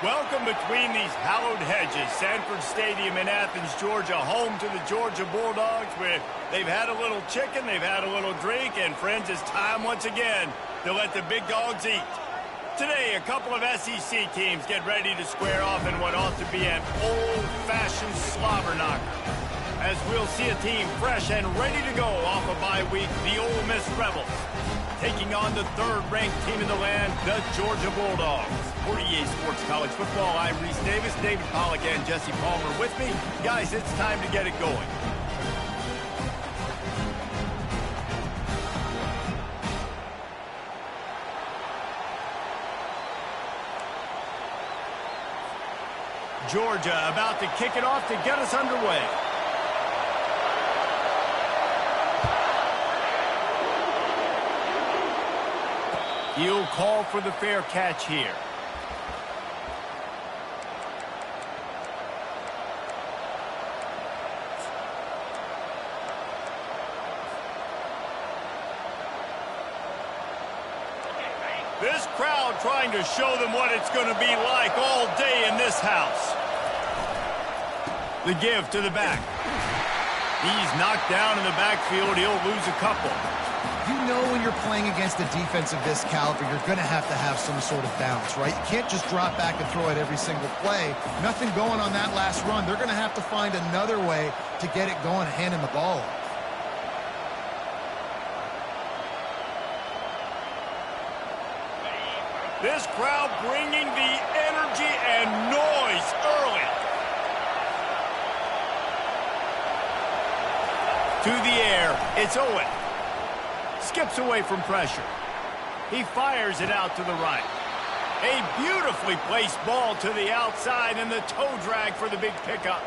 Welcome between these hallowed hedges. Sanford Stadium in Athens, Georgia, home to the Georgia Bulldogs, where they've had a little chicken, they've had a little drink, and friends, it's time once again to let the big dogs eat. Today, a couple of SEC teams get ready to square off in what ought to be an old-fashioned slobber knocker. As we'll see a team fresh and ready to go off a bye week, the Ole Miss Rebels, taking on the third-ranked team in the land, the Georgia Bulldogs. For EA Sports College Football, I'm Reese Davis, David Pollack, and Jesse Palmer with me. Guys, it's time to get it going. Georgia about to kick it off to get us underway. He'll call for the fair catch here. This crowd trying to show them what it's going to be like all day in this house. The give to the back. He's knocked down in the backfield. He'll lose a couple. You know when you're playing against a defense of this caliber, you're going to have some sort of balance, right? You can't just drop back and throw it every single play. Nothing going on that last run. They're going to have to find another way to get it going, handing the ball off. This crowd bringing the energy and noise early. To the air, it's Owen. Skips away from pressure. He fires it out to the right. A beautifully placed ball to the outside and the toe drag for the big pickup.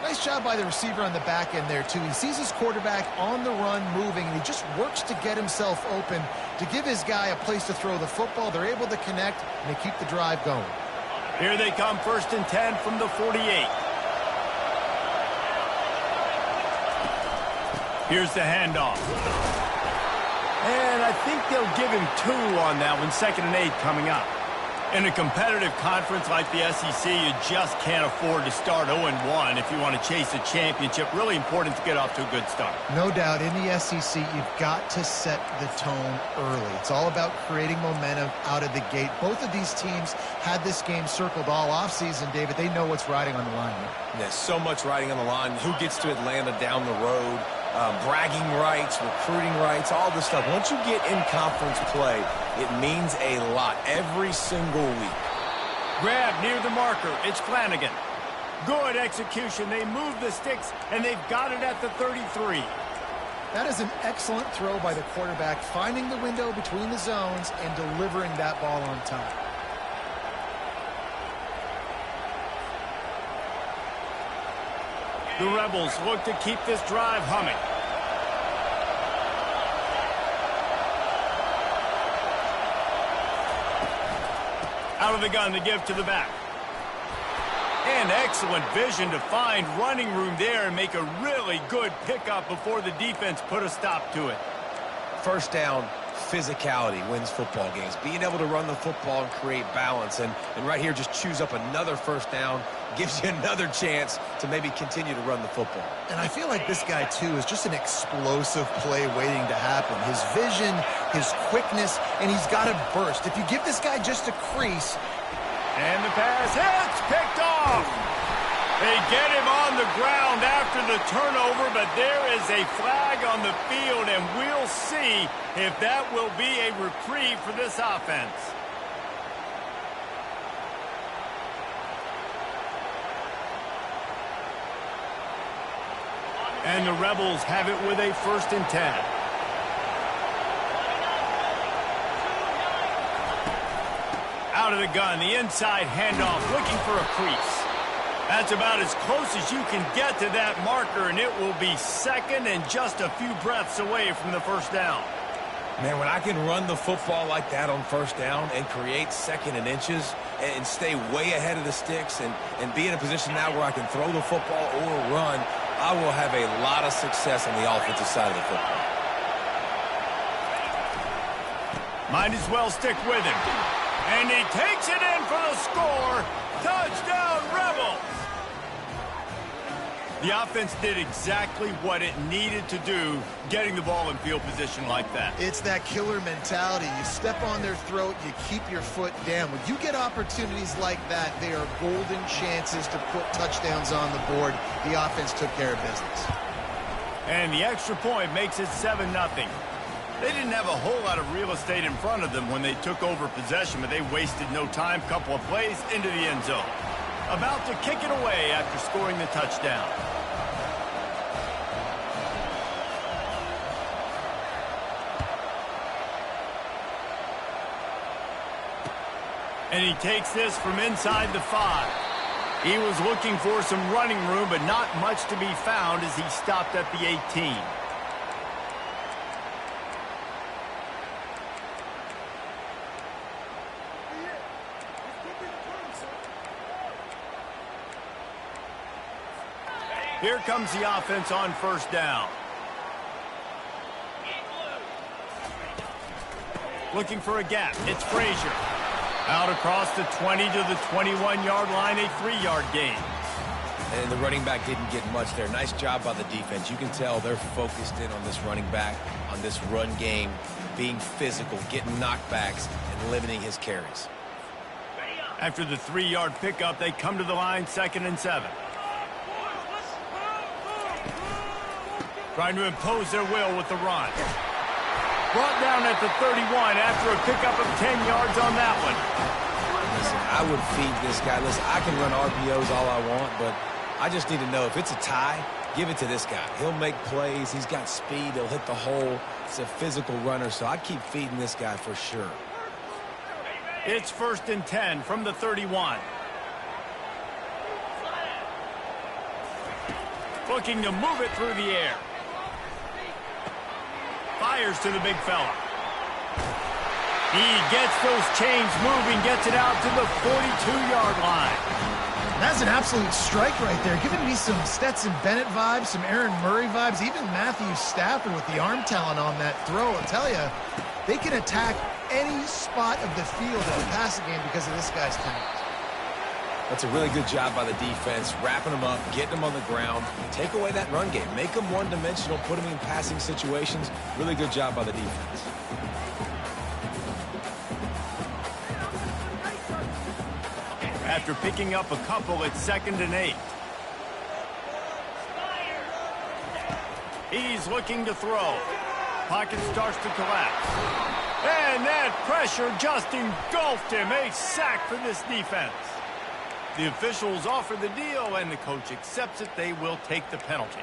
Nice job by the receiver on the back end there, too. He sees his quarterback on the run moving, and he just works to get himself open to give his guy a place to throw the football. They're able to connect, and they keep the drive going. Here they come, 1st and 10 from the 48. Here's the handoff. And I think they'll give him 2 on that one, 2nd and 8 coming up. In a competitive conference like the SEC, you just can't afford to start 0-1 if you want to chase a championship. Really important to get off to a good start. No doubt, in the SEC, you've got to set the tone early. It's all about creating momentum out of the gate. Both of these teams had this game circled all offseason, David. They know what's riding on the line here. There's so much riding on the line. Who gets to Atlanta down the road? Bragging rights, recruiting rights, all this stuff. Once you get in conference play, it means a lot every single week. Grab near the marker. It's Flanagan. Good execution. They move the sticks, and they've got it at the 33. That is an excellent throw by the quarterback, finding the window between the zones and delivering that ball on time. The Rebels look to keep this drive humming. Out of the gun, the give to the back. And excellent vision to find running room there and make a really good pickup before the defense put a stop to it. First down, physicality wins football games. Being able to run the football and create balance. And right here, just choose up another first down, gives you another chance to maybe continue to run the football. And I feel like this guy, too, is just an explosive play waiting to happen. His vision, his quickness, and he's got a burst. If you give this guy just a crease. And the pass hits, picked off. They get him on the ground after the turnover, but there is a flag on the field, and we'll see if that will be a reprieve for this offense. And the Rebels have it with a 1st and 10. Out of the gun, the inside handoff, looking for a crease. That's about as close as you can get to that marker, and it will be 2nd and just a few breaths away from the first down. Man, when I can run the football like that on first down and create 2nd and inches and stay way ahead of the sticks and be in a position now where I can throw the football or run, I will have a lot of success on the offensive side of the football. Might as well stick with him. And he takes it in for the score. Touchdown, Rebels! The offense did exactly what it needed to do, getting the ball in field position like that. It's that killer mentality. You step on their throat, you keep your foot down. When you get opportunities like that, they are golden chances to put touchdowns on the board. The offense took care of business. And the extra point makes it 7-0. They didn't have a whole lot of real estate in front of them when they took over possession, but they wasted no time. Couple of plays into the end zone. About to kick it away after scoring the touchdown. And he takes this from inside the 5. He was looking for some running room, but not much to be found as he stopped at the 18. Here comes the offense on first down. Looking for a gap. It's Frazier. Out across the 20 to the 21-yard line, a 3-yard gain. And the running back didn't get much there. Nice job by the defense. You can tell they're focused in on this running back, on this run game, being physical, getting knockbacks, and limiting his carries. After the 3-yard pickup, they come to the line, 2nd and 7. Trying to impose their will with the run. Brought down at the 31 after a pickup of 10 yards on that one. Listen, I would feed this guy. Listen, I can run RPOs all I want, but I just need to know if it's a tie, give it to this guy. He'll make plays. He's got speed. He'll hit the hole. It's a physical runner, so I keep feeding this guy for sure. It's 1st and 10 from the 31. Looking to move it through the air. Fires to the big fella. He gets those chains moving, gets it out to the 42-yard line. That's an absolute strike right there, giving me some Stetson Bennett vibes, some Aaron Murray vibes, even Matthew Stafford with the arm talent on that throw. I'll tell you, they can attack any spot of the field in the passing game because of this guy's talent. That's a really good job by the defense, wrapping them up, getting them on the ground. Take away that run game. Make them one-dimensional, put them in passing situations. Really good job by the defense. After picking up a couple, it's 2nd and 8. He's looking to throw. Pocket starts to collapse. And that pressure just engulfed him. A sack for this defense. The officials offer the deal, and the coach accepts it. They will take the penalty.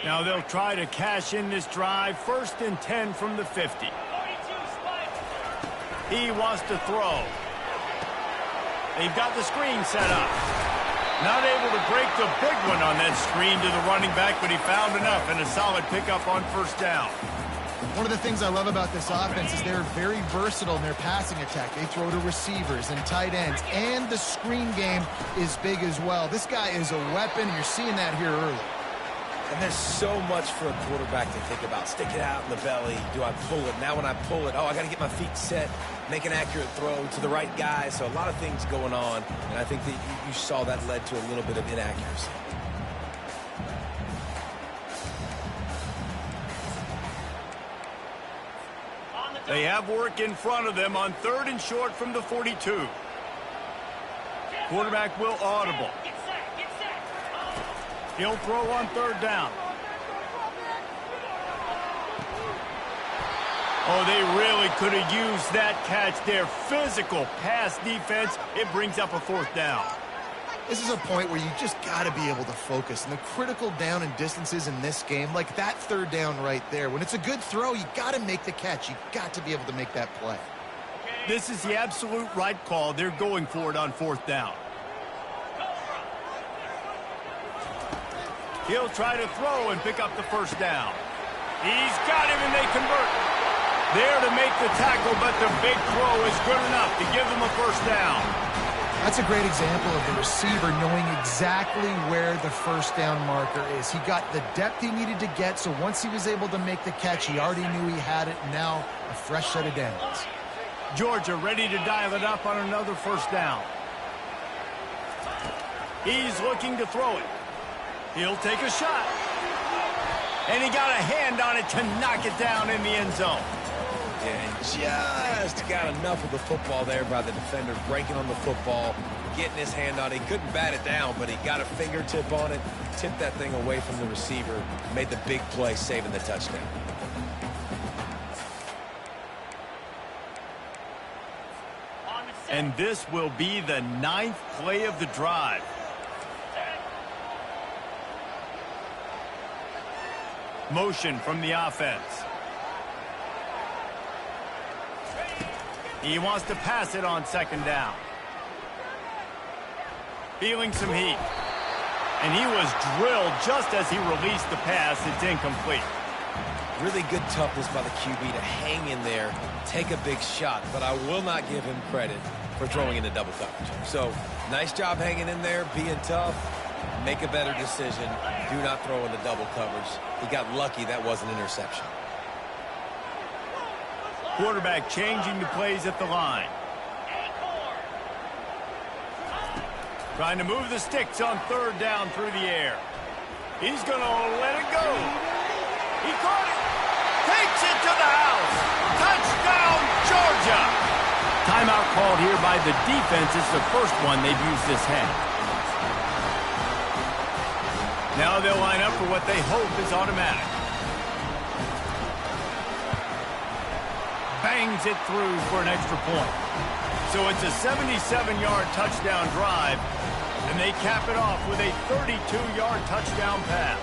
Now they'll try to cash in this drive. 1st and 10 from the 50. He wants to throw. They've got the screen set up. Not able to break the big one on that screen to the running back, but he found enough and a solid pickup on first down. One of the things I love about this offense is they're very versatile in their passing attack. They throw to receivers and tight ends, and the screen game is big as well. This guy is a weapon, and you're seeing that here early. And there's so much for a quarterback to think about. Stick it out in the belly. Do I pull it? Now when I pull it, oh, I got to get my feet set, make an accurate throw to the right guy. So a lot of things going on, and I think that you saw that led to a little bit of inaccuracy. They have work in front of them on 3rd and short from the 42. Quarterback will audible. He'll throw on 3rd down. Oh, they really could have used that catch there. Physical pass defense. It brings up a 4th down. This is a point where you just got to be able to focus. And the critical down and distances in this game, like that 3rd down right there, when it's a good throw, you got to make the catch. You got to be able to make that play. This is the absolute right call. They're going for it on 4th down. He'll try to throw and pick up the 1st down. He's got him, and they convert. There to make the tackle, but the big throw is good enough to give them a 1st down. That's a great example of the receiver knowing exactly where the first down marker is. He got the depth he needed to get, so once he was able to make the catch, he already knew he had it. Now a fresh set of downs. Georgia ready to dial it up on another first down. He's looking to throw it. He'll take a shot. And he got a hand on it to knock it down in the end zone. And just got enough of the football there by the defender, breaking on the football, getting his hand on it. He couldn't bat it down, but he got a fingertip on it, tipped that thing away from the receiver, made the big play, saving the touchdown. And this will be the 9th play of the drive. Motion from the offense. He wants to pass it on second down. Feeling some heat. And he was drilled just as he released the pass. It's incomplete. Really good toughness by the QB to hang in there, take a big shot, but I will not give him credit for throwing into double coverage. So, nice job hanging in there, being tough, make a better decision, do not throw into double coverage. He got lucky that was an interception. Quarterback changing the plays at the line. Trying to move the sticks on third down through the air. He's going to let it go. He caught it. Takes it to the house. Touchdown, Georgia. Timeout called here by the defense. It's the first one they've used this half. Now they'll line up for what they hope is automatic. Bangs it through for an extra point. So it's a 77-yard touchdown drive, and they cap it off with a 32-yard touchdown pass.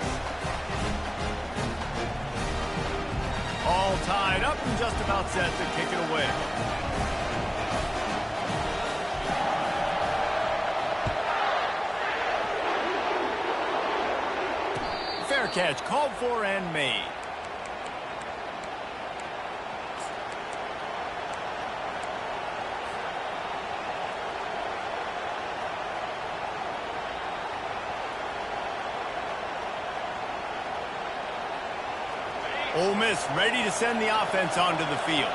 All tied up and just about set to kick it away. Fair catch called for and made. Ole Miss ready to send the offense onto the field.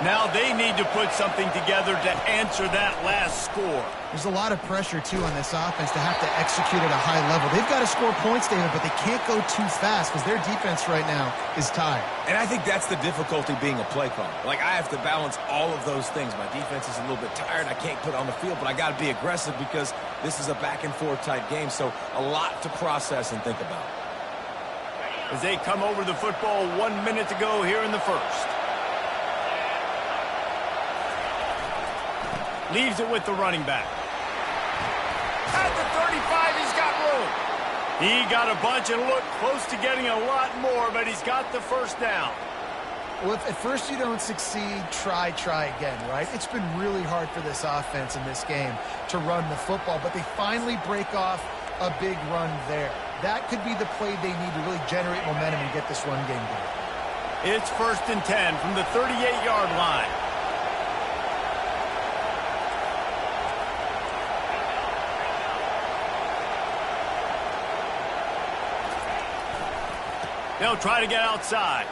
Now they need to put something together to answer that last score. There's a lot of pressure, too, on this offense to have to execute at a high level. They've got to score points, David, but they can't go too fast because their defense right now is tired. And I think that's the difficulty being a play caller. Like, I have to balance all of those things. My defense is a little bit tired. I can't put it on the field, but I got to be aggressive because this is a back-and-forth type game, so a lot to process and think about. As they come over the football 1 minute to go here in the first. Leaves it with the running back. At the 35, he's got room. He got a bunch and looked close to getting a lot more, but he's got the first down. Well, if at first you don't succeed, try again, right? It's been really hard for this offense in this game to run the football, but they finally break off a big run there. That could be the play they need to really generate momentum and get this run game going. It's 1st and 10 from the 38-yard line. They'll try to get outside.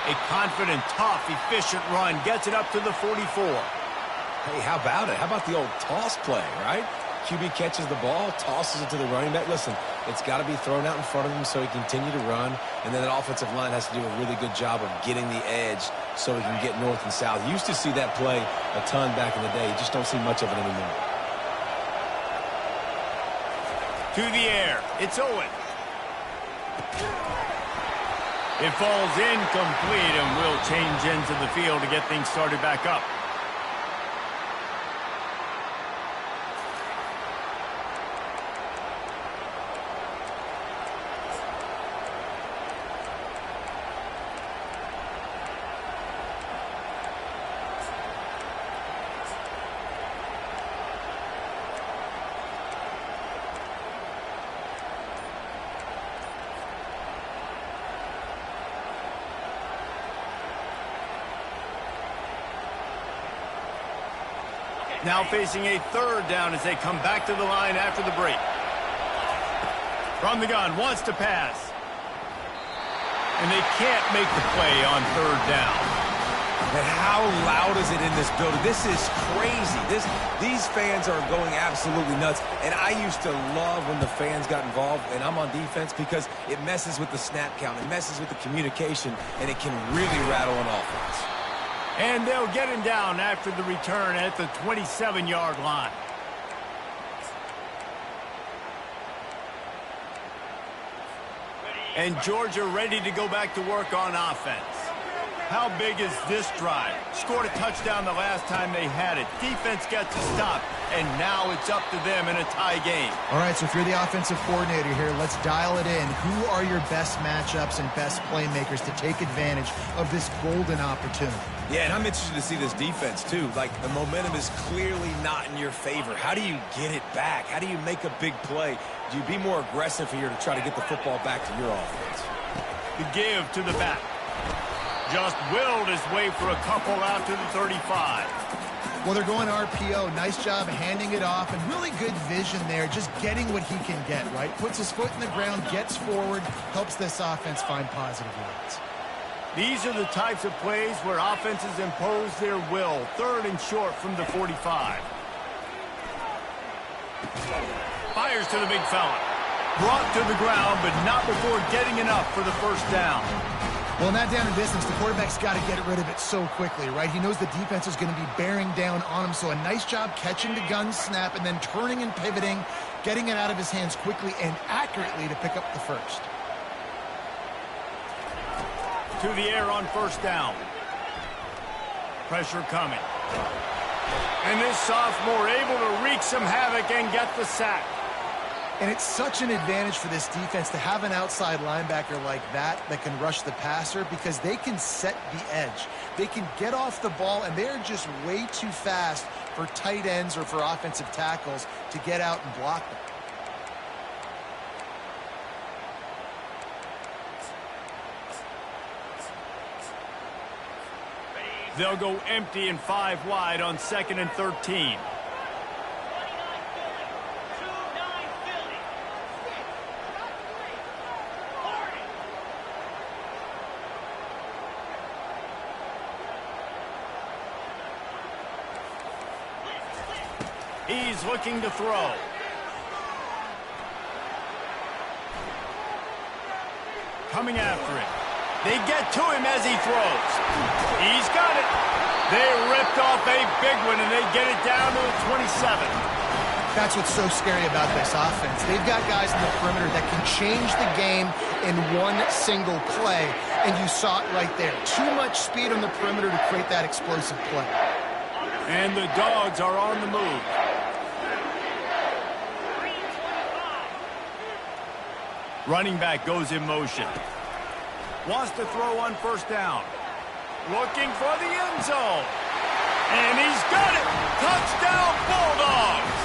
A confident, tough, efficient run gets it up to the 44. Hey, how about it? How about the old toss play, right? QB catches the ball, tosses it to the running back. Listen, it's got to be thrown out in front of him so he can continue to run, and then that offensive line has to do a really good job of getting the edge so he can get north and south. You used to see that play a ton back in the day. You just don't see much of it anymore. To the air. It's Owen. It falls incomplete and will change ends of the field to get things started back up. Now facing a third down as they come back to the line after the break. From the gun, wants to pass. And they can't make the play on third down. And how loud is it in this building? This is crazy. These fans are going absolutely nuts. And I used to love when the fans got involved, and I'm on defense, because it messes with the snap count. It messes with the communication, and it can really rattle an offense. And they'll get him down after the return at the 27-yard line. And Georgia ready to go back to work on offense. How big is this drive? Scored a touchdown the last time they had it. Defense gets a stop, and now it's up to them in a tie game. All right, so if you're the offensive coordinator here, let's dial it in. Who are your best matchups and best playmakers to take advantage of this golden opportunity? Yeah, and I'm interested to see this defense, too. Like, the momentum is clearly not in your favor. How do you get it back? How do you make a big play? Do you be more aggressive here to try to get the football back to your offense? The give to the back. Just willed his way for a couple out to the 35. Well, they're going RPO. Nice job handing it off, and really good vision there, just getting what he can get, right? Puts his foot in the ground, gets forward, helps this offense find positive yards. These are the types of plays where offenses impose their will. Third and short from the 45. Fires to the big fella. Brought to the ground, but not before getting enough for the first down. Well, in that down and distance, the quarterback's got to get rid of it so quickly, right? He knows the defense is going to be bearing down on him, so a nice job catching the gun snap and then turning and pivoting, getting it out of his hands quickly and accurately to pick up the first. To the air on first down. Pressure coming. And this sophomore able to wreak some havoc and get the sack. And it's such an advantage for this defense to have an outside linebacker like that can rush the passer, because they can set the edge. They can get off the ball, and they're just way too fast for tight ends or for offensive tackles to get out and block them. They'll go empty and 5 wide on 2nd and 13. He's looking to throw. Coming after it. They get to him as he throws. He's got it. They ripped off a big one, and they get it down to the 27. That's what's so scary about this offense. They've got guys in the perimeter that can change the game in one single play, and you saw it right there. Too much speed on the perimeter to create that explosive play. And the Dogs are on the move. Running back goes in motion. Wants to throw on first down. Looking for the end zone. And he's got it. Touchdown, Bulldogs.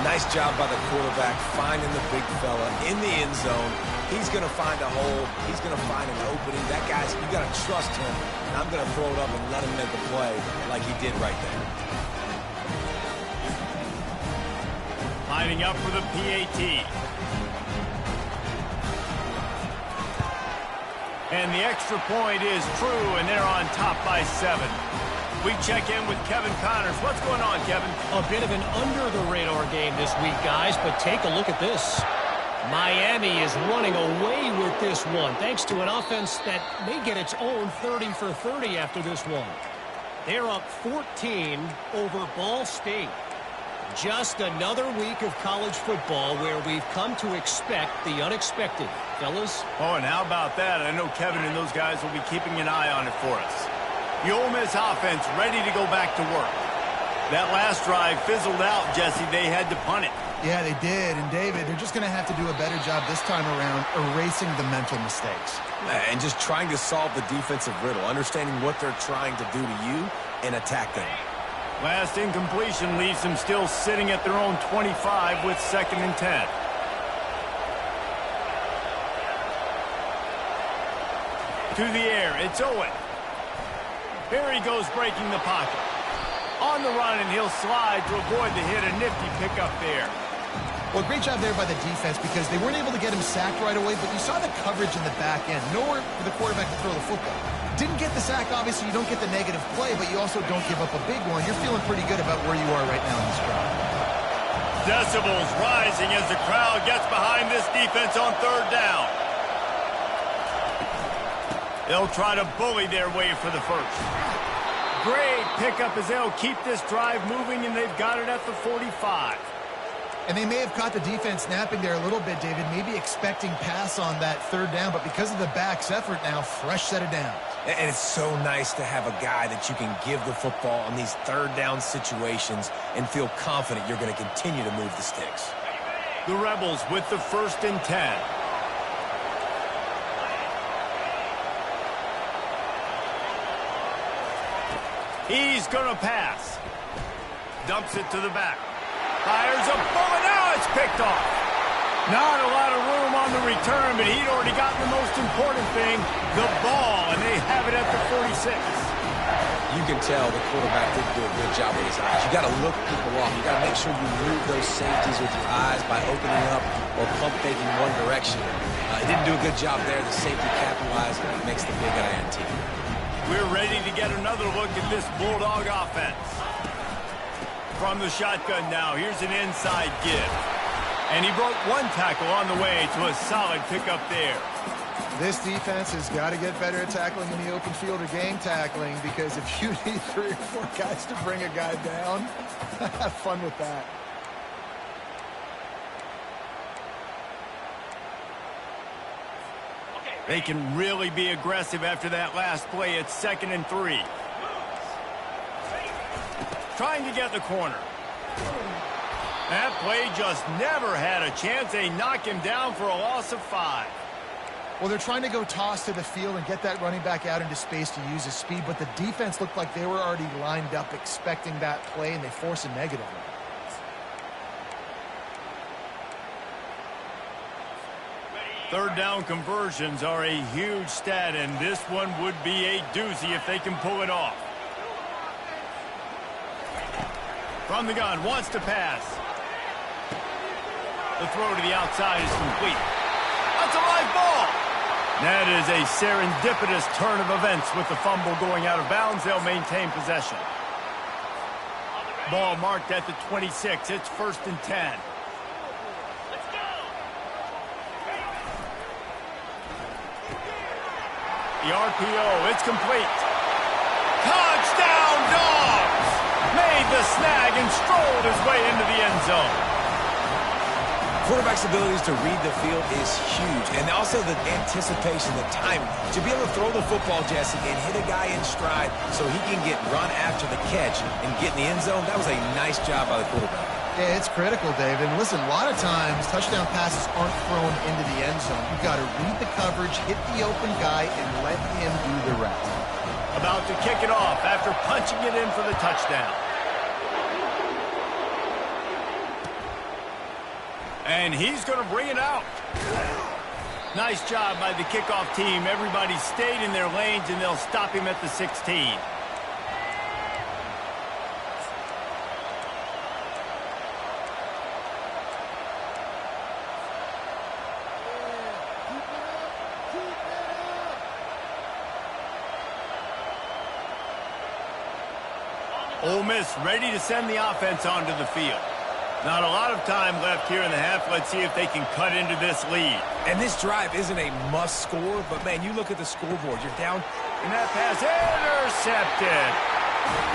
Nice job by the quarterback finding the big fella in the end zone. He's going to find a hole. He's going to find an opening. That guy's, you got to trust him. And I'm going to throw it up and let him make a play like he did right there. Lining up for the PAT. And the extra point is true, and they're on top by 7. We check in with Kevin Connors. What's going on, Kevin? A bit of an under-the-radar game this week, guys, but take a look at this. Miami is running away with this one, thanks to an offense that may get its own 30 for 30 after this one. They're up 14 over Ball State. Just another week of college football where we've come to expect the unexpected. Fellas? Oh, and how about that? I know Kevin and those guys will be keeping an eye on it for us. The Ole Miss offense ready to go back to work. That last drive fizzled out, Jesse. They had to punt it. Yeah, they did. And, David, they're just going to have to do a better job this time around erasing the mental mistakes. And just trying to solve the defensive riddle, understanding what they're trying to do to you and attack them. Last incompletion leaves them still sitting at their own 25 with 2nd and 10. To the air, it's Owen. Here he goes breaking the pocket. On the run, and he'll slide to avoid the hit. A nifty pickup there. Well, great job there by the defense because they weren't able to get him sacked right away, but you saw the coverage in the back end. Nowhere for the quarterback to throw the football. Didn't get the sack, obviously. You don't get the negative play, but you also don't give up a big one. You're feeling pretty good about where you are right now in this drive. Decibels rising as the crowd gets behind this defense on third down. They'll try to bully their way for the first. Great pickup as they'll keep this drive moving, and they've got it at the 45. And they may have caught the defense napping there a little bit, David, maybe expecting pass on that third down, but because of the back's effort now, fresh set of downs. And it's so nice to have a guy that you can give the football in these third down situations and feel confident you're going to continue to move the sticks. The Rebels with the 1st and 10. He's going to pass. Dumps it to the back. Fires a bullet. Now it's picked off. Not a lot of room on the return, but he'd already gotten the most important thing, the ball, and they have it at the 46. You can tell the quarterback didn't do a good job with his eyes. You got to look people off. You got to make sure you move those safeties with your eyes by opening up or pump faking one direction. He didn't do a good job there. The safety capitalized and makes the big INT. We're ready to get another look at this Bulldog offense. From the shotgun now, here's an inside give. And he broke one tackle on the way to a solid pickup there. This defense has got to get better at tackling in the open field or gang tackling, because if you need 3 or 4 guys to bring a guy down, have fun with that. They can really be aggressive after that last play. It's 2nd and 3. Trying to get the corner. That play just never had a chance. They knock him down for a loss of 5. Well, they're trying to go toss to the field and get that running back out into space to use his speed, but the defense looked like they were already lined up expecting that play, and they force a negative. Third down conversions are a huge stat, and this one would be a doozy if they can pull it off. From the gun, wants to pass. The throw to the outside is complete. That's a live ball. That is a serendipitous turn of events with the fumble going out of bounds. They'll maintain possession. Ball marked at the 26. It's 1st and 10. The RPO, it's complete. Touchdown, Dogs! Made the snag and strolled his way into the end zone. Quarterback's abilities to read the field is huge, and also the anticipation, the timing. To be able to throw the football, Jesse, and hit a guy in stride so he can get run after the catch and get in the end zone, that was a nice job by the quarterback. Yeah, it's critical, David. And listen, a lot of times touchdown passes aren't thrown into the end zone. You've got to read the coverage, hit the open guy, and let him do the rest. About to kick it off after punching it in for the touchdown. And he's going to bring it out. Nice job by the kickoff team. Everybody stayed in their lanes, and they'll stop him at the 16. Ole Miss ready to send the offense onto the field. Not a lot of time left here in the half. Let's see if they can cut into this lead. And this drive isn't a must score, but, man, you look at the scoreboard. You're down. And that pass intercepted.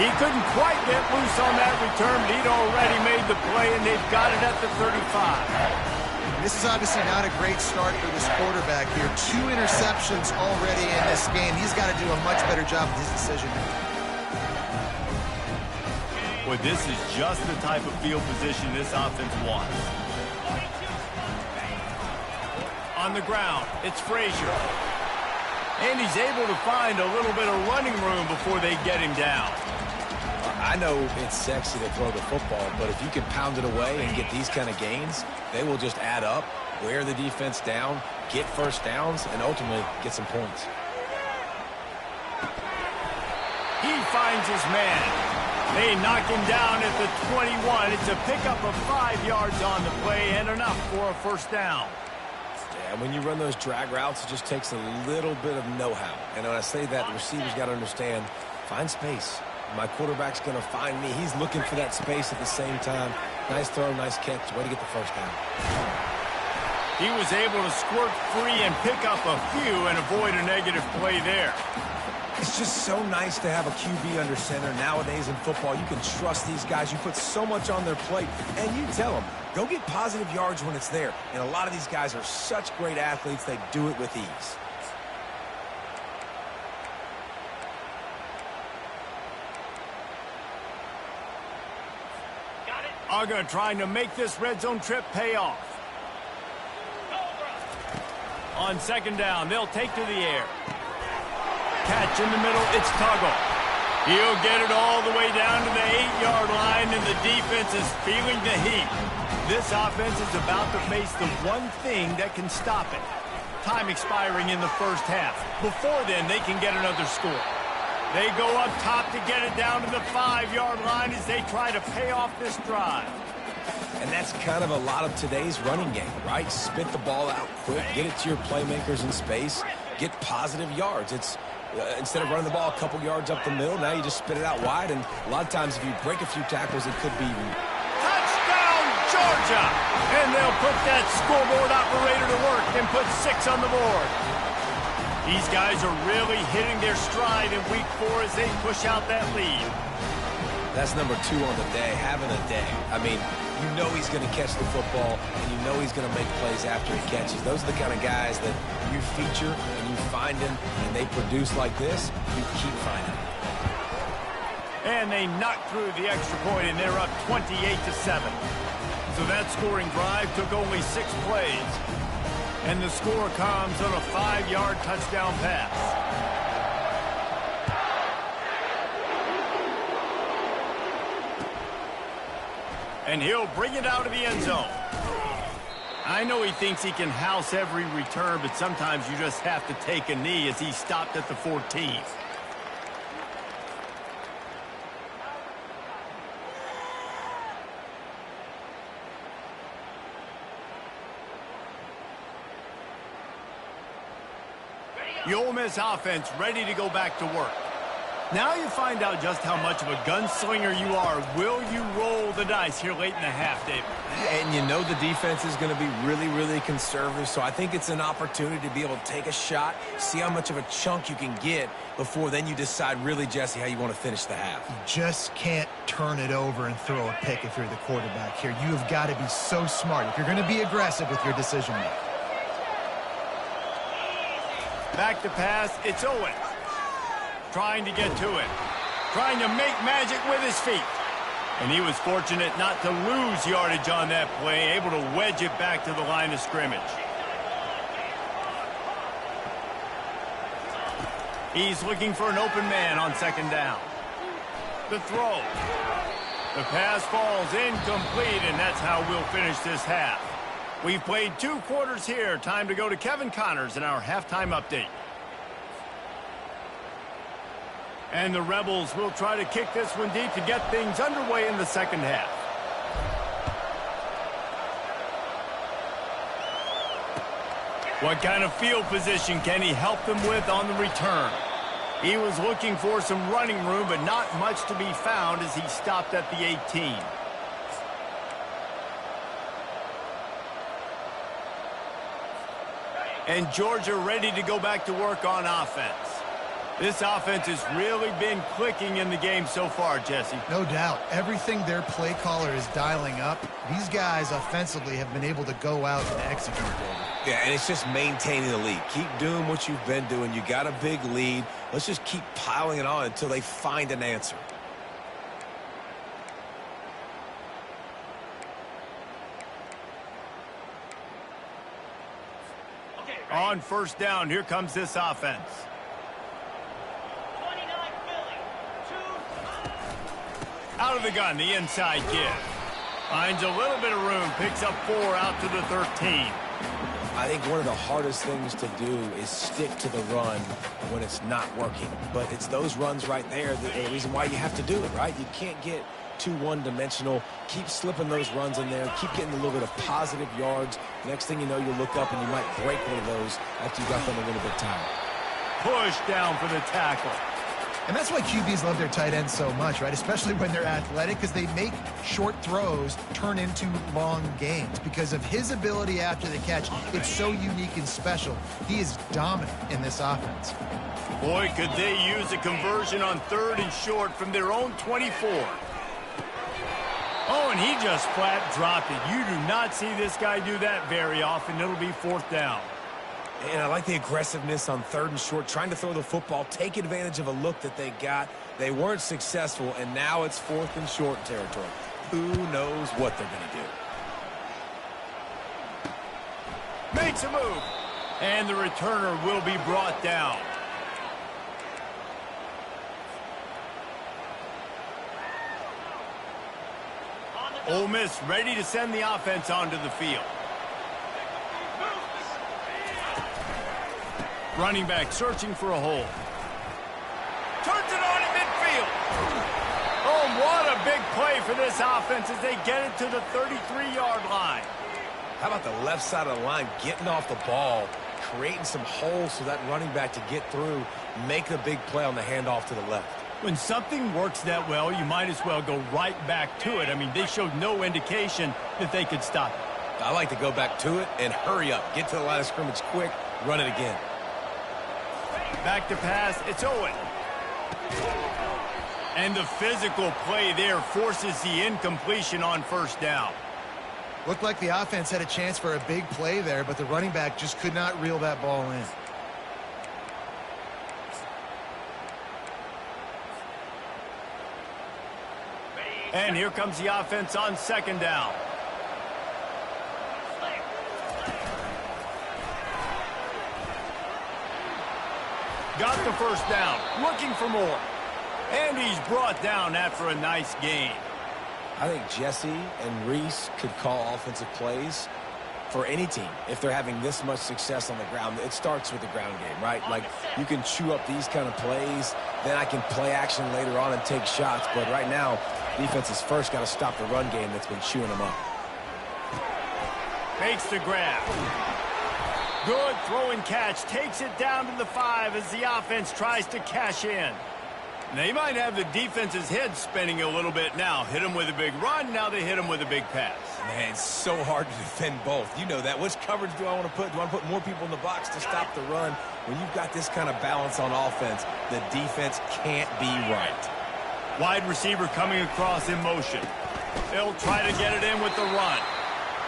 He couldn't quite get loose on that return, but he'd already made the play, and they've got it at the 35. This is obviously not a great start for this quarterback here. 2 interceptions already in this game. He's got to do a much better job with his decision-making. Well, this is just the type of field position this offense wants. On the ground, it's Frazier. And he's able to find a little bit of running room before they get him down. I know it's sexy to throw the football, but if you can pound it away and get these kind of gains, they will just add up, wear the defense down, get first downs, and ultimately get some points. He finds his man. They knock him down at the 21. It's a pickup of 5 yards on the play and enough for a first down. Yeah, when you run those drag routes, it just takes a little bit of know-how. And when I say that, the receiver's got to understand, find space. My quarterback's going to find me. He's looking for that space at the same time. Nice throw, nice catch. Way to get the first down. He was able to squirt free and pick up a few and avoid a negative play there. It's just so nice to have a QB under center. Nowadays in football, you can trust these guys. You put so much on their plate, and you tell them, go get positive yards when it's there. And a lot of these guys are such great athletes, they do it with ease. Uga trying to make this red zone trip pay off. On second down, they'll take to the air. Catch in the middle, it's Tuggle. He'll get it all the way down to the 8-yard line, and the defense is feeling the heat. This offense is about to face the one thing that can stop it. Time expiring in the first half. Before then, they can get another score. They go up top to get it down to the 5-yard line as they try to pay off this drive. And that's kind of a lot of today's running game, right? Spit the ball out quick, get it to your playmakers in space, get positive yards. It's instead of running the ball a couple yards up the middle, now you just spit it out wide, and a lot of times if you break a few tackles, it could be even. Touchdown, Georgia! And they'll put that scoreboard operator to work and put 6 on the board. These guys are really hitting their stride in week 4 as they push out that lead. That's number 2 on the day, having a day. I mean, you know he's going to catch the football, and you know he's going to make plays after he catches. Those are the kind of guys that you feature and you find them, and they produce like this, you keep finding them. And they knock through the extra point, and they're up 28-7. So that scoring drive took only 6 plays. And the score comes on a 5-yard touchdown pass. And he'll bring it out of the end zone. I know he thinks he can house every return, but sometimes you just have to take a knee as he stopped at the 14. The Ole Miss offense ready to go back to work. Now you find out just how much of a gunslinger you are. Will you roll the dice here late in the half, David? And you know the defense is going to be really, really conservative, so I think it's an opportunity to be able to take a shot, see how much of a chunk you can get before then you decide really, Jesse, how you want to finish the half. You just can't turn it over and throw a pick if you're the quarterback here. You have got to be so smart if you're going to be aggressive with your decision making. Back to pass, it's Owen. Trying to get to it. Trying to make magic with his feet. And he was fortunate not to lose yardage on that play, able to wedge it back to the line of scrimmage. He's looking for an open man on second down. The throw. The pass falls incomplete, and that's how we'll finish this half. We've played 2 quarters here. Time to go to Kevin Connors in our halftime update. And the Rebels will try to kick this one deep to get things underway in the second half. What kind of field position can he help them with on the return? He was looking for some running room, but not much to be found as he stopped at the 18. And Georgia ready to go back to work on offense. This offense has really been clicking in the game so far, Jesse. No doubt. Everything their play caller is dialing up, these guys offensively have been able to go out and execute. Yeah, and it's just maintaining the lead. Keep doing what you've been doing. You got a big lead. Let's just keep piling it on until they find an answer. On first down, here comes this offense. Out of the gun, the inside give. Finds a little bit of room, picks up 4 out to the 13. I think one of the hardest things to do is stick to the run when it's not working. But it's those runs right there that are the reason why you have to do it, right? You can't get too one-dimensional. Keep slipping those runs in there. Keep getting a little bit of positive yards. Next thing you know, you look up and you might break one of those after you got them a little bit tired. Push down for the tackle. And that's why QBs love their tight ends so much, right? Especially when they're athletic, because they make short throws turn into long gains. Because of his ability after the catch, it's so unique and special. He is dominant in this offense. Boy, could they use a conversion on 3rd and short from their own 24. Oh, and he just flat dropped it. You do not see this guy do that very often. It'll be 4th down. And I like the aggressiveness on 3rd and short, trying to throw the football, take advantage of a look that they got. They weren't successful, and now it's 4th and short territory. Who knows what they're going to do? Makes a move. And the returner will be brought down. Ole Miss ready to send the offense onto the field. Running back searching for a hole. Turns it on in midfield. Oh, what a big play for this offense as they get it to the 33-yard line. How about the left side of the line getting off the ball, creating some holes for that running back to get through, make a big play on the handoff to the left. When something works that well, you might as well go right back to it. I mean, they showed no indication that they could stop it. I like to go back to it and hurry up. Get to the line of scrimmage quick, run it again. Back to pass, it's Owen. And the physical play there forces the incompletion on 1st down. Looked like the offense had a chance for a big play there, but the running back just could not reel that ball in. And here comes the offense on 2nd down. Got the 1st down, looking for more. And he's brought down after a nice gain. I think Jesse and Reese could call offensive plays for any team if they're having this much success on the ground. It starts with the ground game, right? Like, you can chew up these kind of plays, then I can play action later on and take shots. But right now, defense has first got to stop the run game that's been chewing them up. Makes the grab. Good throw and catch. Takes it down to the 5 as the offense tries to cash in. They might have the defense's head spinning a little bit now. Hit them with a big run. Now they hit them with a big pass. Man, it's so hard to defend both. You know that. Which coverage do I want to put? Do I want to put more people in the box to stop the run? When you've got this kind of balance on offense, the defense can't be right. Wide receiver coming across in motion. They'll try to get it in with the run.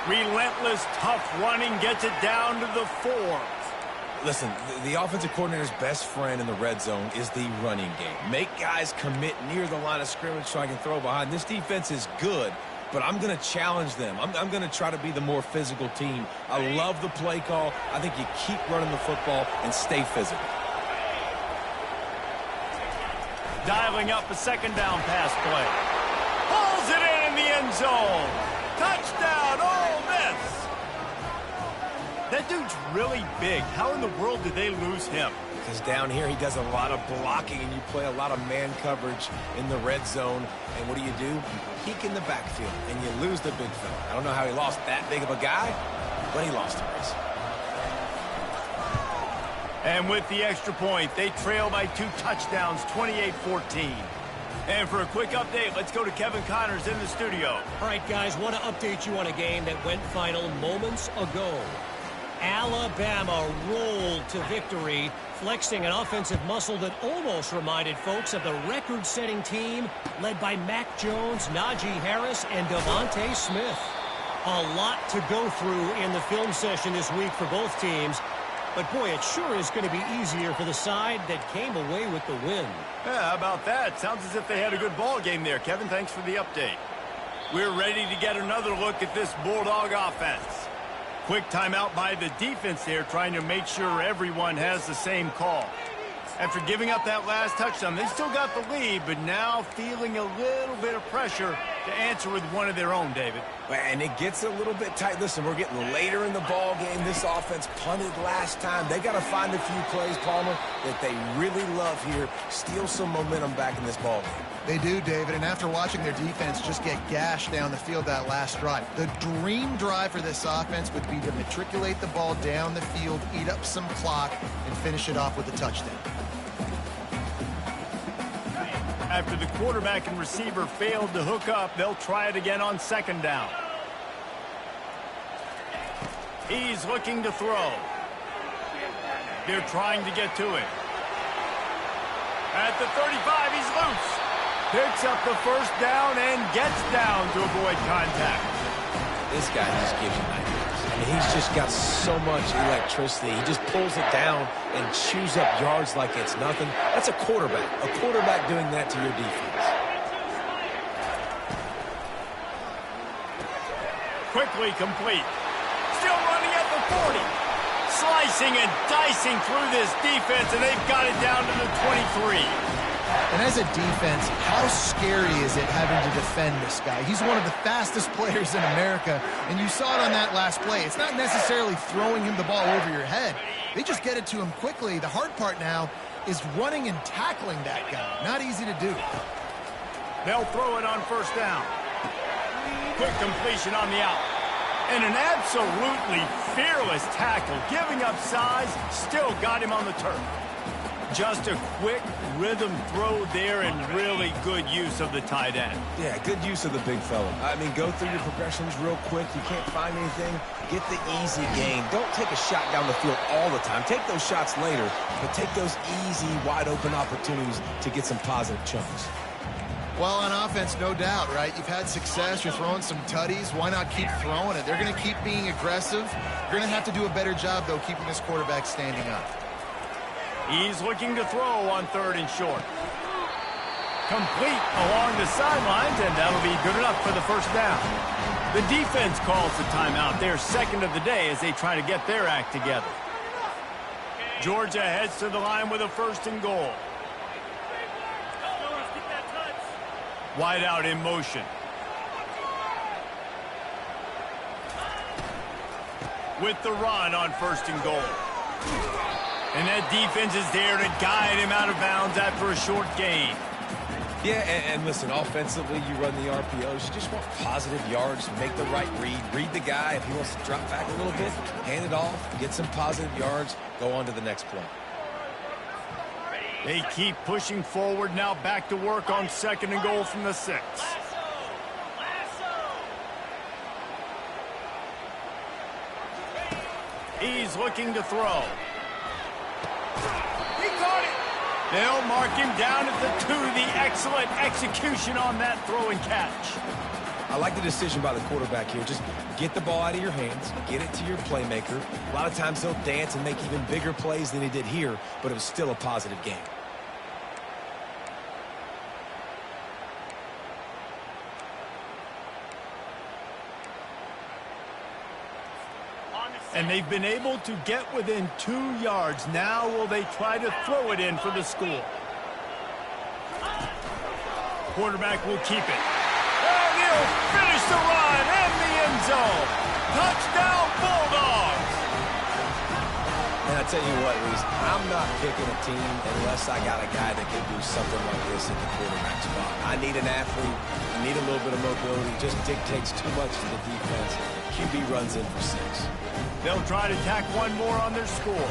Relentless, tough running gets it down to the 4. Listen, the offensive coordinator's best friend in the red zone is the running game. Make guys commit near the line of scrimmage so I can throw behind. This defense is good, but I'm going to challenge them. I'm going to try to be the more physical team. I love the play call. I think you keep running the football and stay physical. Dialing up a 2nd down pass play. Pulls it in the end zone. Touchdown, Ole Miss. That dude's really big. How in the world did they lose him? Because down here he does a lot of blocking and you play a lot of man coverage in the red zone. And what do? You peek in the backfield and you lose the big fella. I don't know how he lost that big of a guy, but he lost the race. And with the extra point, they trail by 2 touchdowns, 28-14. And for a quick update, let's go to Kevin Connors in the studio. All right, guys, want to update you on a game that went final moments ago. Alabama rolled to victory, flexing an offensive muscle that almost reminded folks of the record-setting team led by Mac Jones, Najee Harris, and Devontae Smith. A lot to go through in the film session this week for both teams. But, boy, it sure is going to be easier for the side that came away with the win. Yeah, how about that? Sounds as if they had a good ball game there. Kevin, thanks for the update. We're ready to get another look at this Bulldog offense. Quick timeout by the defense there, trying to make sure everyone has the same call. After giving up that last touchdown, they still got the lead, but now feeling a little bit of pressure to answer with one of their own, David. And it gets a little bit tight. Listen, we're getting later in the ball game. This offense punted last time. They got to find a few plays, Palmer, that they really love here. Steal some momentum back in this ball game. They do, David, and after watching their defense just get gashed down the field that last drive, the dream drive for this offense would be to matriculate the ball down the field, eat up some clock, and finish it off with a touchdown. After the quarterback and receiver failed to hook up, they'll try it again on second down. He's looking to throw. They're trying to get to it. At the 35, he's loose. Picks up the first down and gets down to avoid contact. This guy just gives you nightmares. I mean, he's just got so much electricity. He just pulls it down and chews up yards like it's nothing. That's a quarterback. A quarterback doing that to your defense. Quickly complete. Still running at the 40. Slicing and dicing through this defense, and they've got it down to the 23. And as a defense, how scary is it having to defend this guy? He's one of the fastest players in America, and you saw it on that last play. It's not necessarily throwing him the ball over your head. They just get it to him quickly. The hard part now is running and tackling that guy. Not easy to do. They'll throw it on first down. Quick completion on the out. And an absolutely fearless tackle. Giving up size, still got him on the turf. Just a quick rhythm throw there and really good use of the tight end. Yeah, good use of the big fella. I mean, go through your progressions real quick. You can't find anything. Get the easy gain. Don't take a shot down the field all the time. Take those shots later, but take those easy, wide-open opportunities to get some positive chunks. Well, on offense, no doubt, right? You've had success. You're throwing some tutties. Why not keep throwing it? They're going to keep being aggressive. You're going to have to do a better job, though, keeping this quarterback standing up. He's looking to throw on third and short. Complete along the sidelines, and that'll be good enough for the first down. The defense calls the timeout. Their second of the day as they try to get their act together. Georgia heads to the line with a first and goal. Wide out in motion. With the run on first and goal. And that defense is there to guide him out of bounds after a short gain. Yeah, and listen, offensively, you run the RPOs. You just want positive yards, make the right read. Read the guy. If he wants to drop back a little bit, hand it off, get some positive yards, go on to the next play. They keep pushing forward, now back to work on second and goal from the 6. He's looking to throw. He caught it. They'll mark him down at the 2. The excellent execution on that throw and catch. I like the decision by the quarterback here. Just get the ball out of your hands, get it to your playmaker. A lot of times he'll dance and make even bigger plays than he did here, but it was still a positive game. And they've been able to get within 2 yards. Now will they try to throw it in for the score? Quarterback will keep it. And he'll finish the run in the end zone. Touchdown, Bulldogs! And I tell you what, Reese, I'm not picking a team unless I got a guy that can do something like this in the quarterback spot. I need an athlete. I need a little bit of mobility. Just dictates too much to the defense. QB runs in for 6. They'll try to tack one more on their score.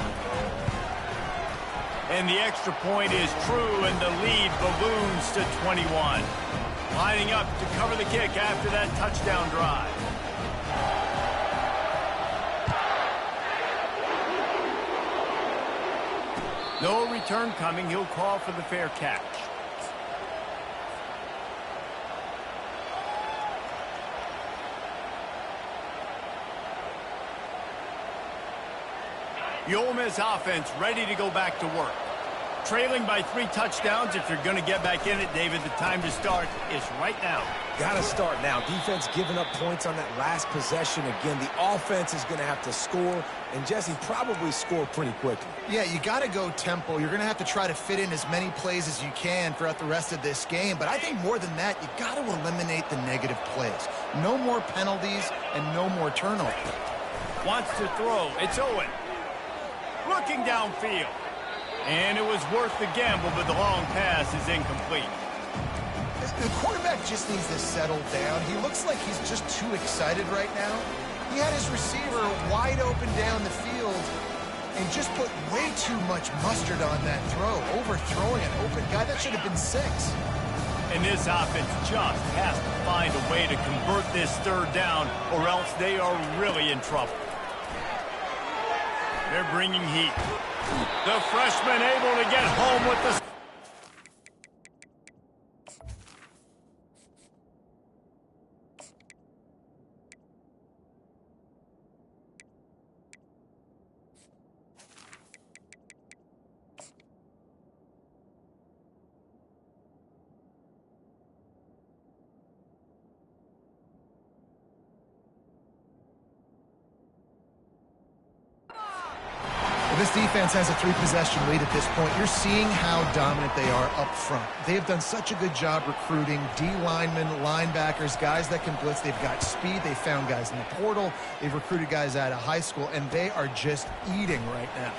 And the extra point is true, and the lead balloons to 21. Lining up to cover the kick after that touchdown drive. No return coming. He'll call for the fair catch. The Ole Miss offense ready to go back to work. Trailing by 3 touchdowns. If you're going to get back in it, David, the time to start is right now. Got to start now. Defense giving up points on that last possession. Again, the offense is going to have to score, and Jesse probably score pretty quickly. Yeah, you got to go tempo. You're going to have to try to fit in as many plays as you can throughout the rest of this game. But I think more than that, you got to eliminate the negative plays. No more penalties and no more turnovers. Wants to throw. It's Owen. Looking downfield. And it was worth the gamble, but the long pass is incomplete. The quarterback just needs to settle down. He looks like he's just too excited right now. He had his receiver wide open down the field and just put way too much mustard on that throw, overthrowing an open guy. That should have been 6. And this offense just has to find a way to convert this 3rd down, or else they are really in trouble. They're bringing heat. The freshman able to get home with the... This defense has a 3-possession lead at this point. You're seeing how dominant they are up front. They have done such a good job recruiting D-linemen, linebackers, guys that can blitz. They've got speed. They found guys in the portal. They've recruited guys out of high school, and they are just eating right now.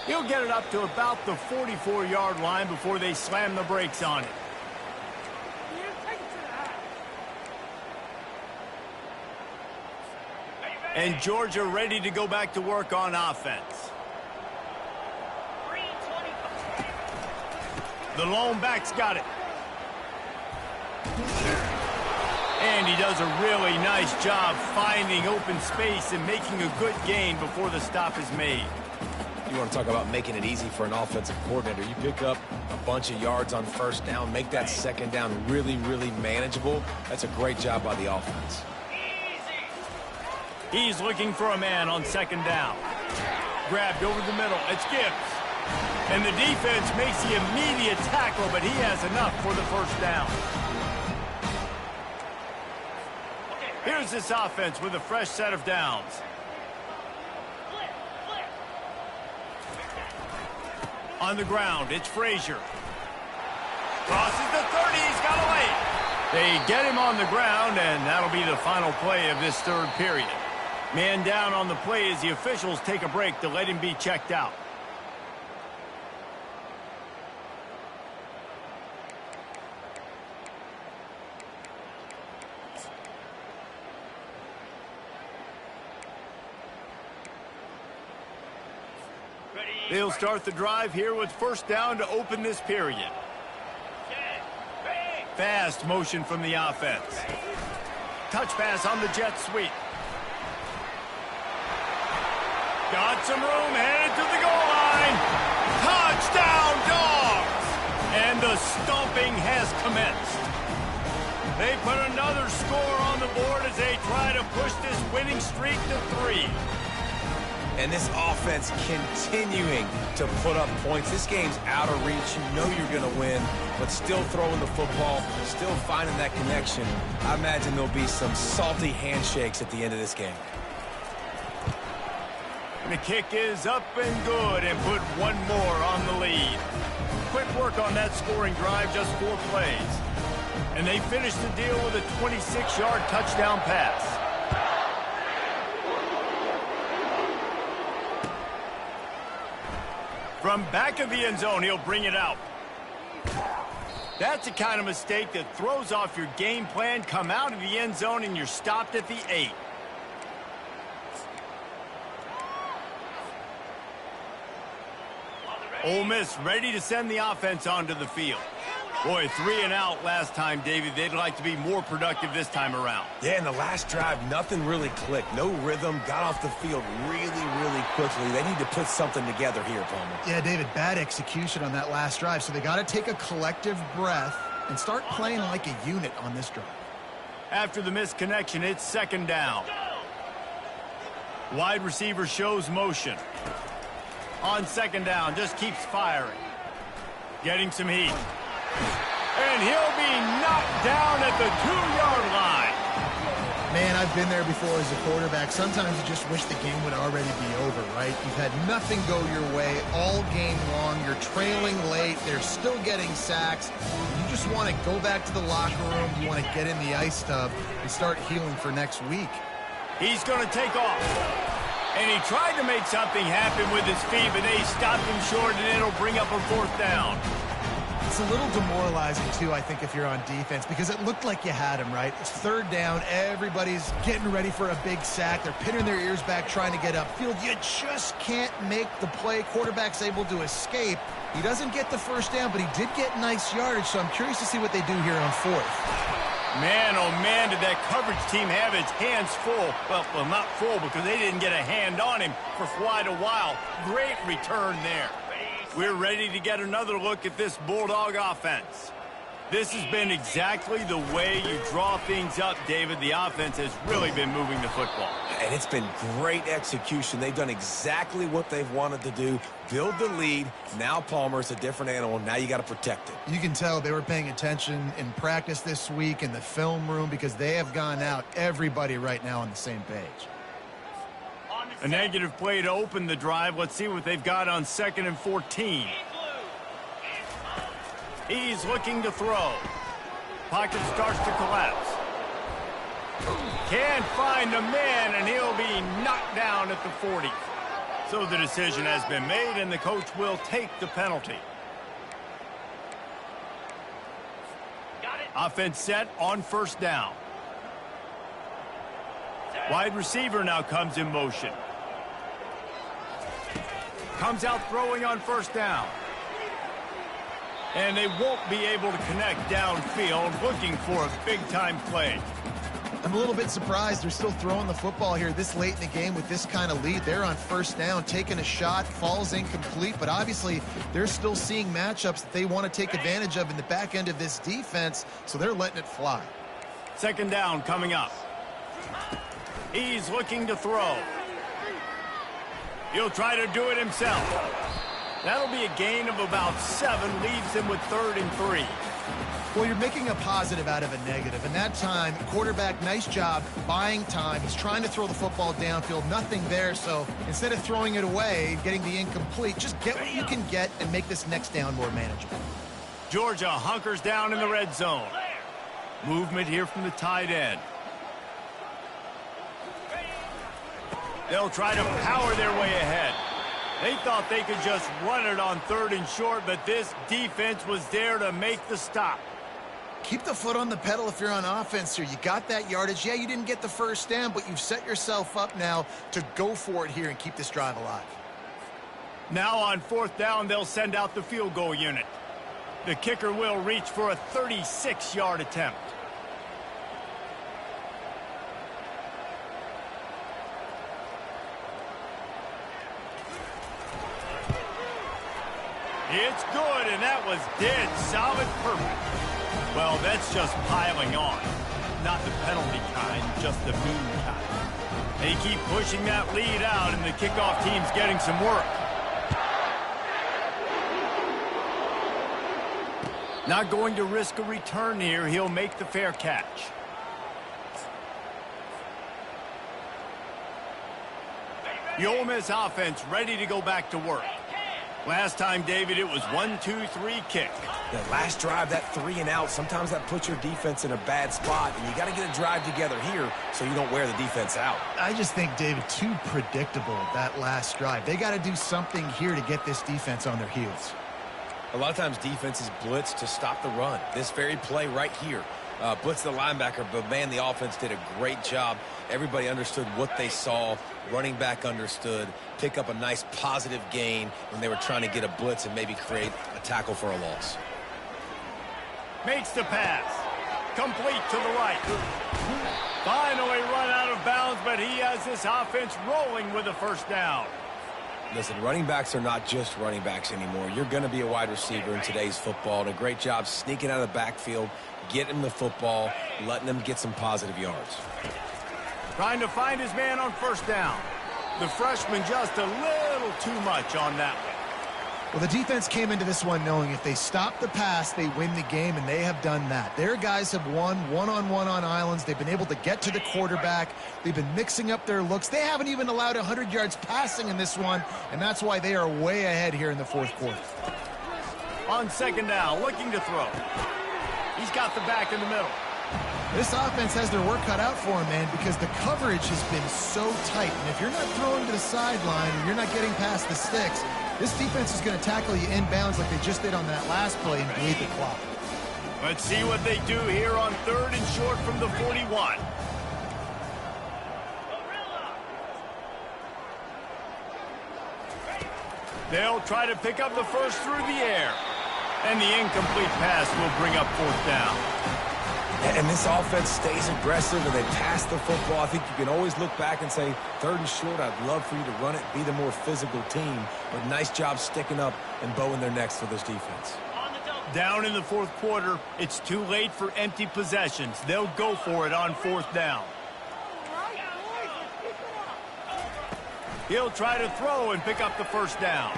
He'll get it up to about the 44-yard line before they slam the brakes on it. And Georgia ready to go back to work on offense. The lone back's got it. And he does a really nice job finding open space and making a good gain before the stop is made. You want to talk about making it easy for an offensive coordinator. You pick up a bunch of yards on 1st down, make that 2nd down really, really manageable. That's a great job by the offense. He's looking for a man on 2nd down. Grabbed over the middle. It's Gibbs. And the defense makes the immediate tackle, but he has enough for the 1st down. Here's this offense with a fresh set of downs. On the ground, it's Frazier. Crosses the 30, he's got away. They get him on the ground, and that'll be the final play of this 3rd period. Man down on the play as the officials take a break to let him be checked out. They'll start the drive here with 1st down to open this period. Fast motion from the offense. Touch pass on the jet sweep. Got some room, headed to the goal line. Touchdown, Dogs! And the stomping has commenced. They put another score on the board as they try to push this winning streak to 3. And this offense continuing to put up points. This game's out of reach. You know you're going to win, but still throwing the football, still finding that connection. I imagine there'll be some salty handshakes at the end of this game. And the kick is up and good, and put one more on the lead. Quick work on that scoring drive, just 4 plays. And they finish the deal with a 26-yard touchdown pass. From back of the end zone, he'll bring it out. That's the kind of mistake that throws off your game plan. Come out of the end zone, and you're stopped at the 8. Ole Miss ready to send the offense onto the field. Boy, 3 and out last time, David. They'd like to be more productive this time around. Yeah, in the last drive, nothing really clicked. No rhythm, got off the field really, really quickly. They need to put something together here, Palmer. Yeah, David, bad execution on that last drive, so they got to take a collective breath and start playing like a unit on this drive. After the missed connection, it's 2nd down. Wide receiver shows motion. On 2nd down, just keeps firing. Getting some heat. And he'll be knocked down at the 2-yard line. Man, I've been there before as a quarterback. Sometimes you just wish the game would already be over, right? You've had nothing go your way all game long. You're trailing late. They're still getting sacks. You just want to go back to the locker room. You want to get in the ice tub and start healing for next week. He's going to take off. And he tried to make something happen with his feet, but they stopped him short, and it'll bring up a 4th down. It's a little demoralizing, too, I think, if you're on defense, because it looked like you had him, right? It's 3rd down. Everybody's getting ready for a big sack. They're pinning their ears back, trying to get upfield. You just can't make the play. Quarterback's able to escape. He doesn't get the 1st down, but he did get nice yardage, so I'm curious to see what they do here on 4th. Man, oh man, did that coverage team have its hands full. Well, not full because they didn't get a hand on him for quite a while. Great return there. We're ready to get another look at this Bulldog offense. This has been exactly the way you draw things up, David. The offense has really been moving the football. And it's been great execution. They've done exactly what they've wanted to do. Build the lead. Now Palmer's a different animal. Now you got to protect it. You can tell they were paying attention in practice this week in the film room because they have gone out, everybody right now on the same page. A negative play to open the drive. Let's see what they've got on 2nd and 14. He's looking to throw. Pocket starts to collapse. Can't find a man, and he'll be knocked down at the 40. So the decision has been made, and the coach will take the penalty. Offense set on 1st down. Wide receiver now comes in motion. Comes out throwing on 1st down. And they won't be able to connect downfield, looking for a big-time play. I'm a little bit surprised they're still throwing the football here this late in the game with this kind of lead. They're on 1st down, taking a shot, falls incomplete, but obviously they're still seeing matchups that they want to take advantage of in the back end of this defense, so they're letting it fly. 2nd down coming up. He's looking to throw. He'll try to do it himself. That'll be a gain of about 7, leaves him with 3rd and 3. Well, you're making a positive out of a negative. And that time, quarterback, nice job buying time. He's trying to throw the football downfield. Nothing there. So instead of throwing it away, getting the incomplete, just get what you can get and make this next down more manageable. Georgia hunkers down in the red zone. Movement here from the tight end. They'll try to power their way ahead. They thought they could just run it on 3rd and short, but this defense was there to make the stop. Keep the foot on the pedal if you're on offense here. You got that yardage. Yeah, you didn't get the 1st down, but you've set yourself up now to go for it here and keep this drive alive. Now on 4th down, they'll send out the field goal unit. The kicker will reach for a 36-yard attempt. It's good, and that was dead solid perfect. Well, that's just piling on. Not the penalty kind, just the mean kind. They keep pushing that lead out, and the kickoff team's getting some work. Not going to risk a return here. He'll make the fair catch. The Ole Miss offense ready to go back to work. Last time, David, it was 1-2-3 kick. The last drive, that 3 and out, sometimes that puts your defense in a bad spot, and you got to get a drive together here so you don't wear the defense out. I just think, David, too predictable, that last drive. They got to do something here to get this defense on their heels. A lot of times defenses blitz to stop the run. This very play right here. Blitz the linebacker, but man, the offense did a great job. Everybody understood what they saw. Running back understood. Pick up a nice positive gain when they were trying to get a blitz and maybe create a tackle for a loss. Makes the pass. Complete to the right. Finally run out of bounds, but he has this offense rolling with a 1st down. Listen, running backs are not just running backs anymore. You're going to be a wide receiver in today's football. And a great job sneaking out of the backfield, getting the football, letting them get some positive yards. Trying to find his man on 1st down. The freshman just a little too much on that one. Well, the defense came into this one knowing if they stop the pass, they win the game, and they have done that. Their guys have won one-on-one on islands. They've been able to get to the quarterback. They've been mixing up their looks. They haven't even allowed 100 yards passing in this one, and that's why they are way ahead here in the fourth quarter. On second down, looking to throw. He's got the back in the middle. This offense has their work cut out for them, man, because the coverage has been so tight. And if you're not throwing to the sideline and you're not getting past the sticks, this defense is going to tackle you inbounds like they just did on that last play and bleed the clock. Let's see what they do here on third and short from the 41. They'll try to pick up the first through the air. And the incomplete pass will bring up fourth down. And this offense stays aggressive and they pass the football. I think you can always look back and say, third and short, I'd love for you to run it, be the more physical team. But nice job sticking up and bowing their necks for this defense. Down in the fourth quarter, it's too late for empty possessions. They'll go for it on fourth down. He'll try to throw and pick up the first down.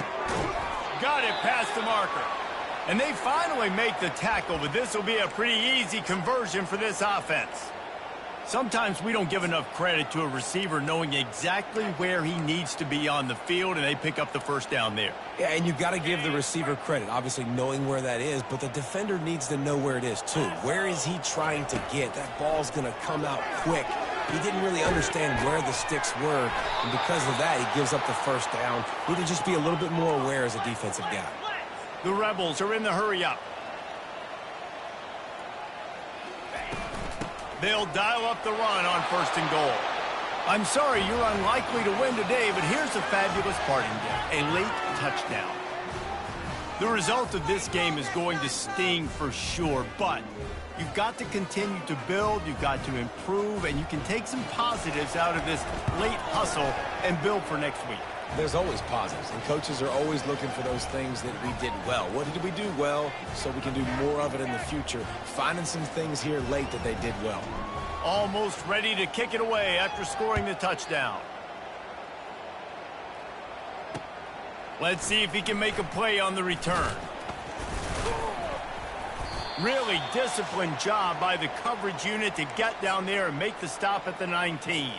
Got it past the marker. And they finally make the tackle, but this will be a pretty easy conversion for this offense. Sometimes we don't give enough credit to a receiver knowing exactly where he needs to be on the field, and they pick up the first down there. Yeah, and you've got to give the receiver credit, obviously knowing where that is, but the defender needs to know where it is too. Where is he trying to get? That ball's going to come out quick. He didn't really understand where the sticks were, and because of that, he gives up the first down. Need to just be a little bit more aware as a defensive guy. The Rebels are in the hurry-up. They'll dial up the run on first and goal. I'm sorry you're unlikely to win today, but here's a fabulous parting gift, a late touchdown. The result of this game is going to sting for sure, but you've got to continue to build, you've got to improve, and you can take some positives out of this late hustle and build for next week. There's always positives, and coaches are always looking for those things that we did well. What did we do well so we can do more of it in the future? Finding some things here late that they did well. Almost ready to kick it away after scoring the touchdown. Let's see if he can make a play on the return. Really disciplined job by the coverage unit to get down there and make the stop at the 19.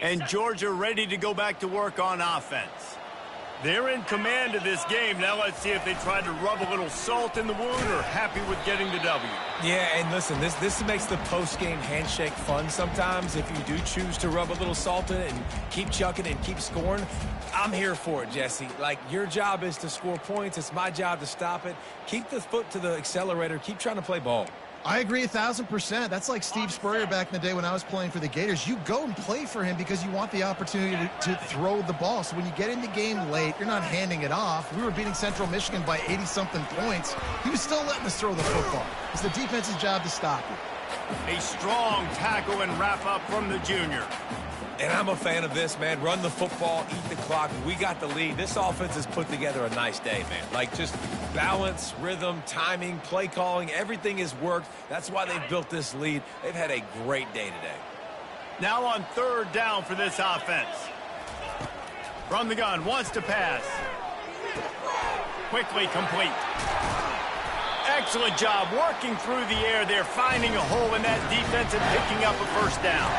And Georgia ready to go back to work on offense. They're in command of this game. Now let's see if they try to rub a little salt in the wound or happy with getting the W. Yeah, and listen, this makes the post-game handshake fun sometimes. If you do choose to rub a little salt in it and keep chucking and keep scoring, I'm here for it, Jesse. Like, your job is to score points. It's my job to stop it. Keep the foot to the accelerator. Keep trying to play ball. I agree 1,000%. That's like Steve Spurrier back in the day when I was playing for the Gators. You go and play for him because you want the opportunity to throw the ball. So when you get in the game late, you're not handing it off. We were beating Central Michigan by 80-something points. He was still letting us throw the football. It's the defense's job to stop it. A strong tackle and wrap up from the junior. And I'm a fan of this, man. Run the football, eat the clock. We got the lead. This offense has put together a nice day, man. Like, just balance, rhythm, timing, play calling, everything has worked. That's why they've built this lead. They've had a great day today. Now on third down for this offense. From the gun, wants to pass. Quickly complete. Excellent job working through the air there, finding a hole in that defense and picking up a first down.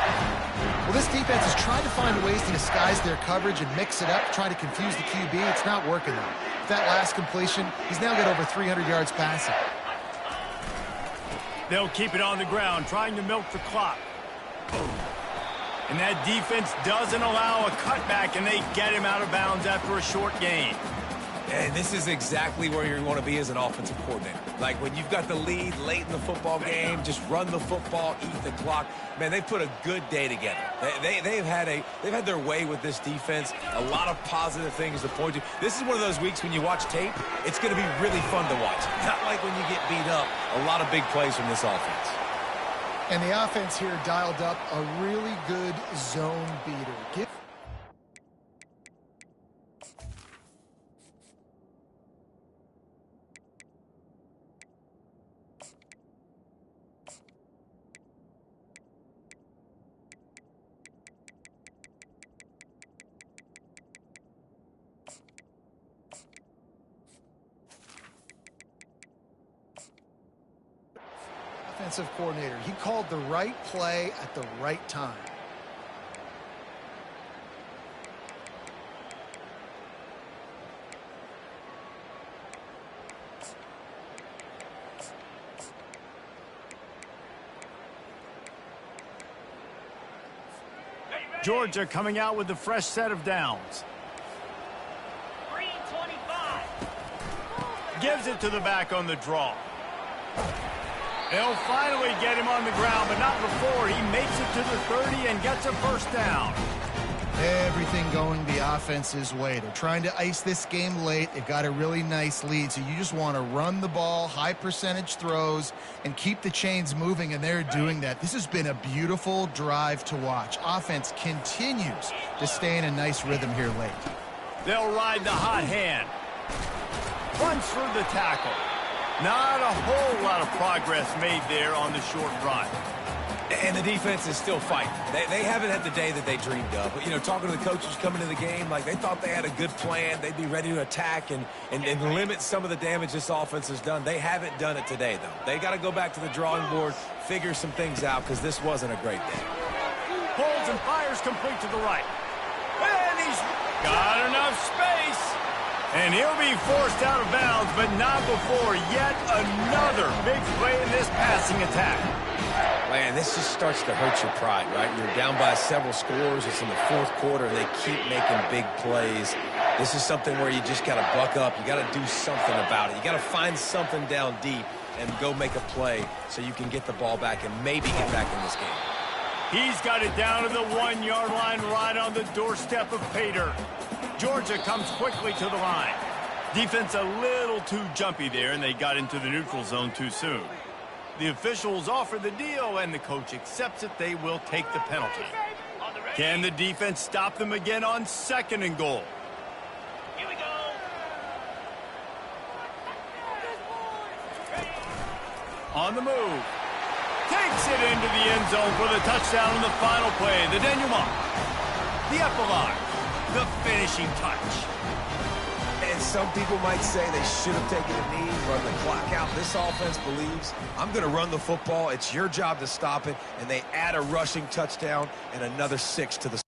Well, this defense is trying to find ways to disguise their coverage and mix it up, trying to confuse the QB. It's not working, though. With that last completion, he's now got over 300 yards passing. They'll keep it on the ground, trying to milk the clock. And that defense doesn't allow a cutback, and they get him out of bounds after a short gain. And this is exactly where you want to be as an offensive coordinator. Like, when you've got the lead late in the football game, just run the football, eat the clock. Man, they put a good day together. They've had their way with this defense. A lot of positive things to point to. This is one of those weeks when you watch tape, it's going to be really fun to watch. Not like when you get beat up. A lot of big plays from this offense. And the offense here dialed up a really good zone beater. offensive coordinator. He called the right play at the right time. Georgia coming out with a fresh set of downs. Gives it to the back on the draw. They'll finally get him on the ground, but not before he makes it to the 30 and gets a first down. Everything going the offense's way. They're trying to ice this game late. They've got a really nice lead, so you just want to run the ball, high percentage throws, and keep the chains moving, and they're doing that. This has been a beautiful drive to watch. Offense continues to stay in a nice rhythm here late. They'll ride the hot hand. Runs through the tackle. Not a whole lot of progress made there on the short run. And the defense is still fighting. They haven't had the day that they dreamed of. But, you know, talking to the coaches coming to the game, like they thought they had a good plan. They'd be ready to attack and limit some of the damage this offense has done. They haven't done it today, though. They got to go back to the drawing board, figure some things out, because this wasn't a great day. Pulls and fires complete to the right. And he's got enough space. And he'll be forced out of bounds, but not before yet another big play in this passing attack. Man, this just starts to hurt your pride, right? You're down by several scores. It's in the fourth quarter, and they keep making big plays. This is something where you just got to buck up. You got to do something about it. You got to find something down deep and go make a play so you can get the ball back and maybe get back in this game. He's got it down to the 1-yard line right on the doorstep of Pater. Georgia comes quickly to the line. Defense a little too jumpy there, and they got into the neutral zone too soon. The officials offer the deal, and the coach accepts it. They will take the penalty. Can the defense stop them again on 2nd and goal? Here we go. On the move. Takes it into the end zone for the touchdown on the final play. The denouement. The epilogue. The finishing touch. And some people might say they should have taken a knee, run the clock out. This offense believes, I'm going to run the football. It's your job to stop it. And they add a rushing touchdown and another 6 to the